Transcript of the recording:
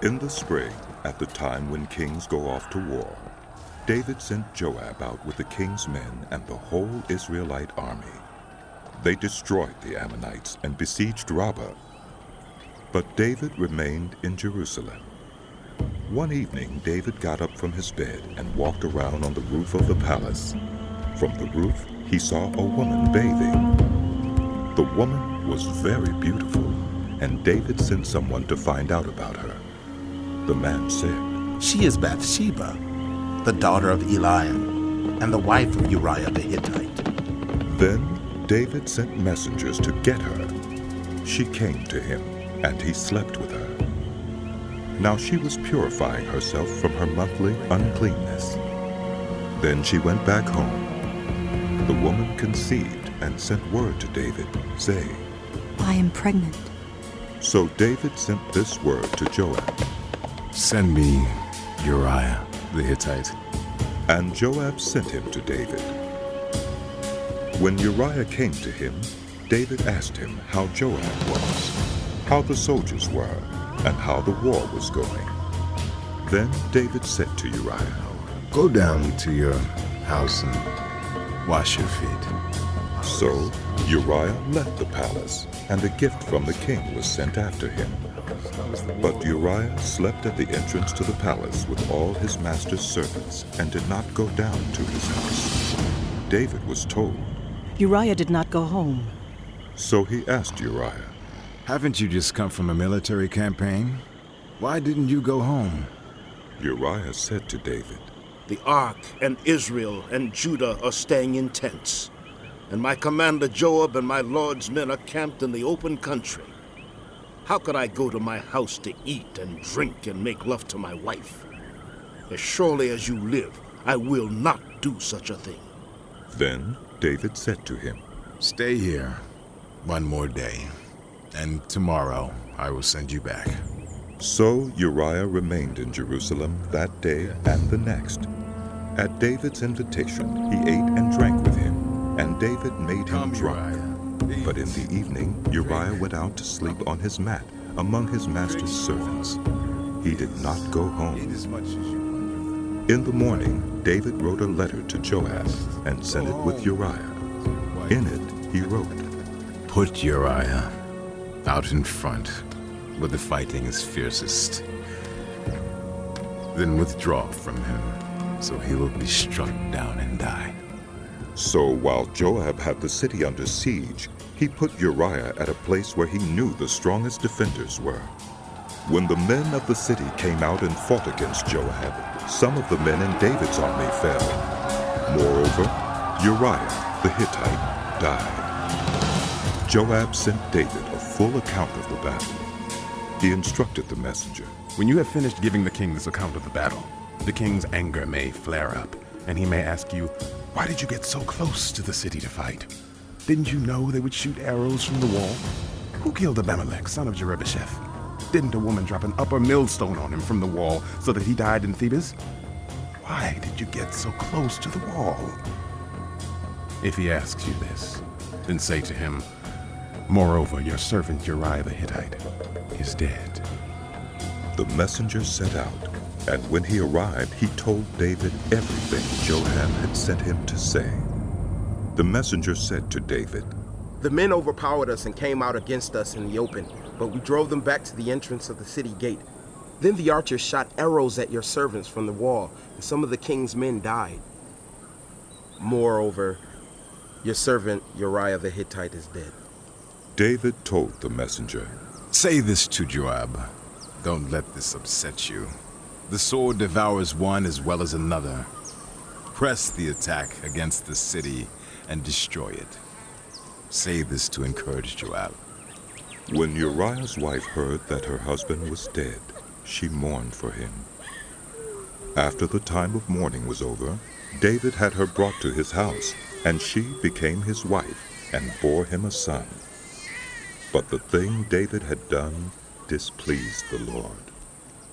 In the spring, at the time when kings go off to war, David sent Joab out with the king's men and the whole Israelite army. They destroyed the Ammonites and besieged Rabbah. But David remained in Jerusalem. One evening, David got up from his bed and walked around on the roof of the palace. From the roof, he saw a woman bathing. The woman was very beautiful, and David sent someone to find out about her. The man said, "She is Bathsheba, the daughter of Eliam, and the wife of Uriah the Hittite." Then David sent messengers to get her. She came to him, and he slept with her. Now she was purifying herself from her monthly uncleanness. Then she went back home. The woman conceived and sent word to David, saying, "I am pregnant." So David sent this word to Joab, "Send me Uriah the Hittite." and Joab sent him to David. When Uriah came to him, David asked him how Joab was, how the soldiers were, and how the war was going. Then David said to Uriah, "Go down to your house and wash your feet." So Uriah left the palace, and a gift from the king was sent after him. But Uriah slept at the entrance to the palace with all his master's servants and did not go down to his house. David was told. Uriah did not go home. So he asked Uriah, "Haven't you just come from a military campaign? Why didn't you go home?" Uriah said to David, "The Ark and Israel and Judah are staying in tents, and my commander Joab and my lord's men are camped in the open country. How could I go to my house to eat and drink and make love to my wife? As surely as you live, I will not do such a thing." Then David said to him, "Stay here one more day, and tomorrow I will send you back." So Uriah remained in Jerusalem that day and the next. At David's invitation, he ate and drank with him, and David made him drunk. But in the evening, Uriah went out to sleep on his mat among his master's servants. He did not go home. In the morning, David wrote a letter to Joab and sent it with Uriah. In it, he wrote, "Put Uriah out in front where the fighting is fiercest. Then withdraw from him, so he will be struck down and die." So while Joab had the city under siege, he put Uriah at a place where he knew the strongest defenders were. When the men of the city came out and fought against Joab, some of the men in David's army fell. Moreover, Uriah the Hittite died. Joab sent David a full account of the battle. He instructed the messenger, "When you have finished giving the king this account of the battle, the king's anger may flare up, and he may ask you, 'Why did you get so close to the city to fight? Didn't you know they would shoot arrows from the wall? Who killed Abimelech, son of Jerubbesheth? Didn't a woman drop an upper millstone on him from the wall so that he died in Thebes? Why did you get so close to the wall?' If he asks you this, then say to him, 'Moreover, your servant Uriah the Hittite is dead.'" The messenger set out, and when he arrived, he told David everything Joab had sent him to say. The messenger said to David, "The men overpowered us and came out against us in the open, but we drove them back to the entrance of the city gate. Then the archers shot arrows at your servants from the wall, and some of the king's men died. Moreover, your servant Uriah the Hittite is dead." David told the messenger, "Say this to Joab. Don't let this upset you. The sword devours one as well as another. Press the attack against the city and destroy it." Say this to encourage Joab. When Uriah's wife heard that her husband was dead, she mourned for him. After the time of mourning was over, David had her brought to his house, and she became his wife and bore him a son. But the thing David had done displeased the Lord.